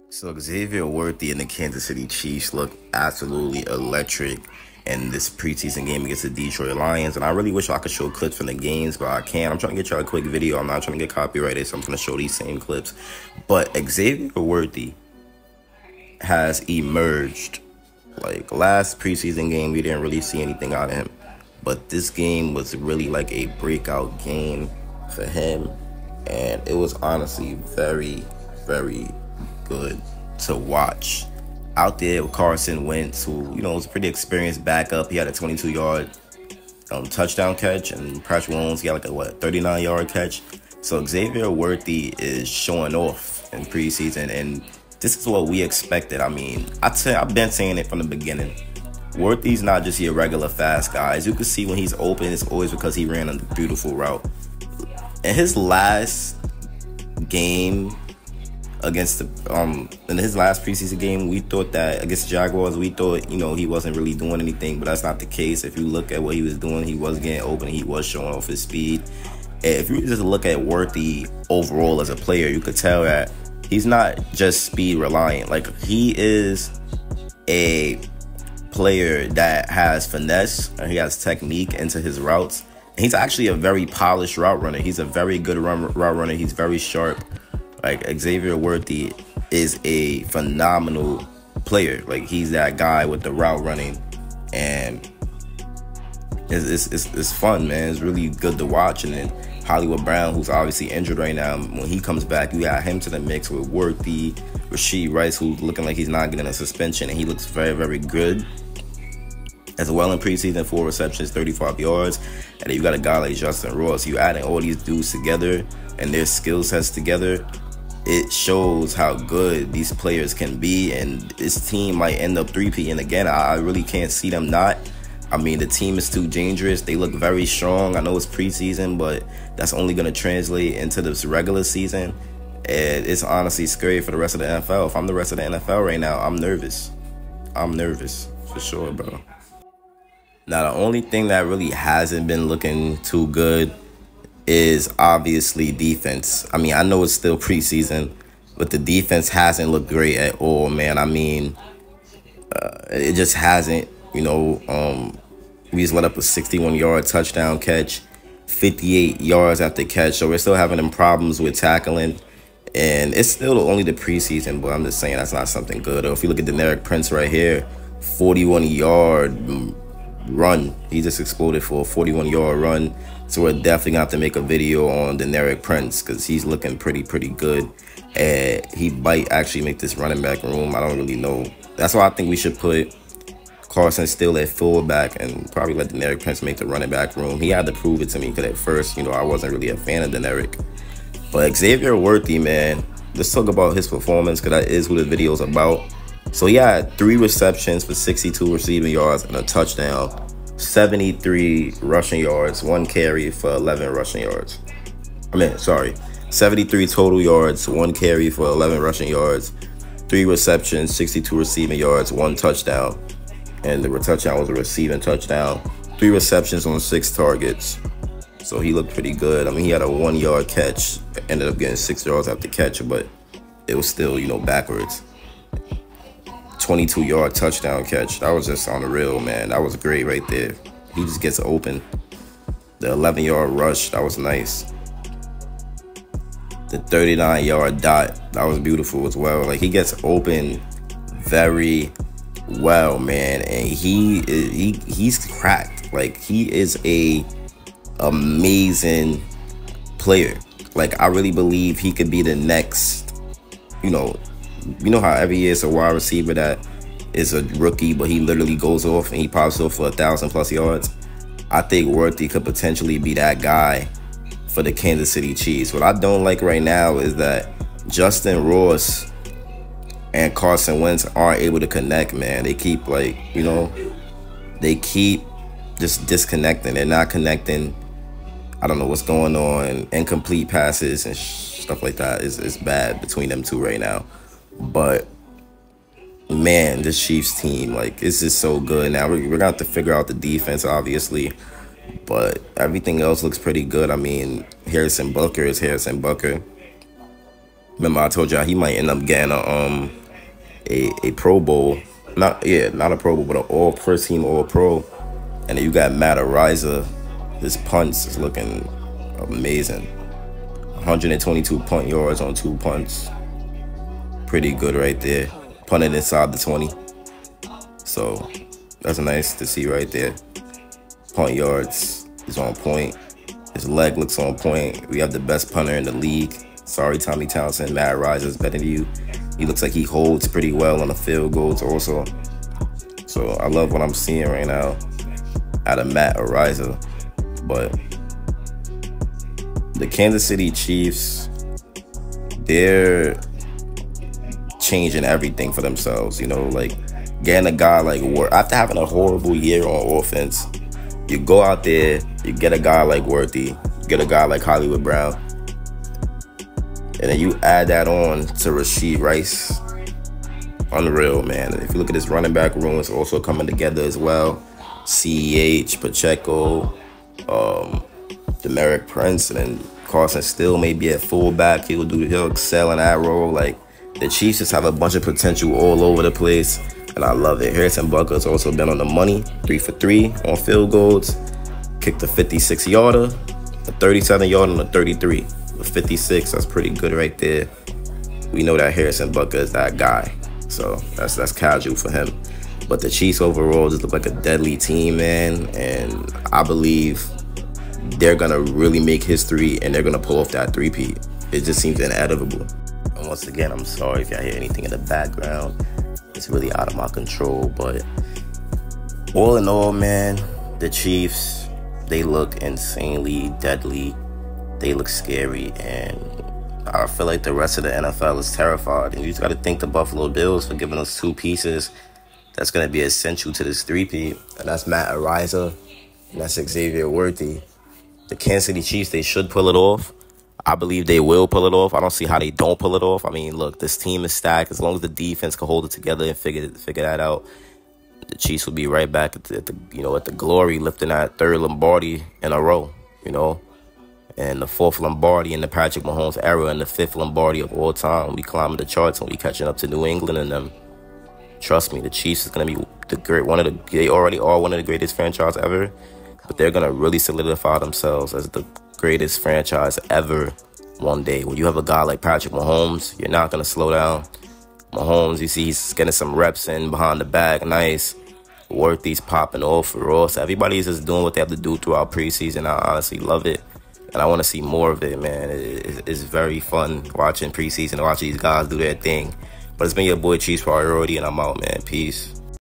So Xavier Worthy and the Kansas City Chiefs look absolutely electric in this preseason game against the Detroit Lions. And I really wish I could show clips from the games, but I can't. I'm trying to get y'all a quick video. I'm not trying to get copyrighted, so I'm going to show these same clips. But Xavier Worthy has emerged. Like last preseason game, we didn't really see anything out of him. But this game was really like a breakout game for him. And it was honestly very, very good to watch. Out there with Carson Wentz, who, was a pretty experienced backup. He had a 22-yard touchdown catch, and Patrick Mahomes got like a 39-yard catch. So Xavier Worthy is showing off in preseason, and this is what we expected. I mean, I've been saying it from the beginning. Worthy's not just your regular fast guy. As you can see, when he's open, it's always because he ran a beautiful route. In his last game against in his last preseason game, we thought that against the Jaguars, we thought, he wasn't really doing anything, but that's not the case. If you look at what he was doing, he was getting open, he was showing off his speed. And if you just look at Worthy overall as a player, you could tell that he's not just speed reliant. Like, he is a player that has finesse and he has technique into his routes. And he's actually a very polished route runner. He's a very good route runner. He's very sharp. Like, Xavier Worthy is a phenomenal player. Like, he's that guy with the route running, and it's fun, man. It's really good to watch. And then Hollywood Brown, who's obviously injured right now, when he comes back, you add him to the mix with Worthy, Rashid Rice, who's looking like he's not getting a suspension, and he looks very, very good as well in preseason. 4 receptions, 35 yards. And then you got a guy like Justin Ross. You adding all these dudes together and their skill sets together, it shows how good these players can be, and this team might end up three-peating again. I really can't see them not. I mean, the team is too dangerous. They look very strong. I know it's preseason, but that's only going to translate into this regular season. And it's honestly scary for the rest of the NFL. If I'm the rest of the NFL right now, I'm nervous. I'm nervous for sure, bro. Now, the only thing that really hasn't been looking too good is obviously defense. I mean, I know it's still preseason, but the defense hasn't looked great at all, man. I mean, it just hasn't. We just let up a 61-yard touchdown catch, 58 yards after catch, so we're still having them problems with tackling. And it's still only the preseason, but I'm just saying that's not something good. Or if you look at Deneric Prince right here, 41-yard run. He just exploded for a 41-yard run. So we're definitely gonna have to make a video on Deneric Prince because he's looking pretty good. And he might actually make this running back room. I don't really know. That's why I think we should put Carson Steele at fullback and probably let Deneric Prince make the running back room. He had to prove it to me because at first, I wasn't really a fan of Deneric. But Xavier Worthy, man, let's talk about his performance because that is who the video is about. So he had 3 receptions for 62 receiving yards and a touchdown, 73 rushing yards, 1 carry for 11 rushing yards. 73 total yards, 1 carry for 11 rushing yards, 3 receptions, 62 receiving yards, 1 touchdown. And the touchdown was a receiving touchdown. 3 receptions on 6 targets. So he looked pretty good. I mean, he had a 1-yard catch, ended up getting 6 yards after catch, but it was still, backwards. 22-yard touchdown catch. That was just on the real, man. That was great right there. He just gets open. The 11-yard rush, that was nice. The 39-yard dot, that was beautiful as well. Like, he gets open very well, man, and he's cracked. Like, he is a amazing player. Like, I really believe he could be the next, you know how every year it's a wide receiver that is a rookie, but he literally goes off and he pops off for 1,000+ yards. I think Worthy could potentially be that guy for the Kansas City Chiefs. What I don't like right now is that Justin Ross and Carson Wentz aren't able to connect, man. They keep they keep just disconnecting. They're not connecting. I don't know what's going on. Incomplete passes and stuff like that is bad between them two right now. But man, this Chiefs team, like, it's just so good. Now we're gonna have to figure out the defense, obviously, but everything else looks pretty good. I mean, Harrison Butker is Harrison Butker. Remember, I told y'all he might end up getting a Pro Bowl. Not a Pro Bowl, but an all first team All Pro. And then you got Matt Ariza. His punts is looking amazing. 122 punt yards on 2 punts. Pretty good right there. Punted inside the 20. So that's nice to see right there. Punt yards is on point. His leg looks on point. We have the best punter in the league. Sorry, Tommy Townsend. Matt Ariza is better than you. He looks like he holds pretty well on the field goals also. So I love what I'm seeing right now out of Matt Ariza. But the Kansas City Chiefs, they're changing everything for themselves. You know, like getting a guy like after having a horrible year on offense, you go out there, you get a guy like Worthy, you get a guy like Hollywood Brown, and then you add that on to Rashee Rice. Unreal, man. And if you look at this running back room, it's also coming together as well. CEH, Pacheco, Demeric Prince, and then Carson Steele may be at fullback. He'll excel in that role. Like, the Chiefs just have a bunch of potential all over the place, and I love it. Harrison Butker's also been on the money, 3 for 3 on field goals. Kicked a 56-yarder, a 37-yarder, and a 33. With 56, that's pretty good right there. We know that Harrison Butker is that guy, so that's casual for him. But the Chiefs overall just look like a deadly team, man, and I believe they're gonna really make history, and they're gonna pull off that three-peat. It just seems inevitable. And once again, I'm sorry if y'all hear anything in the background. It's really out of my control, but all in all, man, the Chiefs, they look insanely deadly. They look scary, and I feel like the rest of the NFL is terrified. And you just got to thank the Buffalo Bills for giving us 2 pieces that's going to be essential to this three-peat, and that's Matt Ariza, and that's Xavier Worthy. The Kansas City Chiefs, they should pull it off. I believe they will pull it off. I don't see how they don't pull it off. I mean, look, this team is stacked. As long as the defense can hold it together and figure that out, the Chiefs will be right back at the glory, lifting that 3rd Lombardi in a row, and the 4th Lombardi in the Patrick Mahomes era, and the 5th Lombardi of all time. We climbing the charts and we catching up to New England and them. Trust me, the Chiefs is gonna be they already are one of the greatest franchises ever, but they're gonna really solidify themselves as the greatest franchise ever one day. When you have a guy like Patrick Mahomes, you're not gonna slow down. Mahomes, you see he's getting some reps in behind the back, nice. Worthy's popping off for Ross. Everybody's just doing what they have to do throughout preseason. I honestly love it, and I want to see more of it, man. It's very fun watching preseason, watching these guys do their thing. But it's been your boy Chiefs Priority, and I'm out, man. Peace.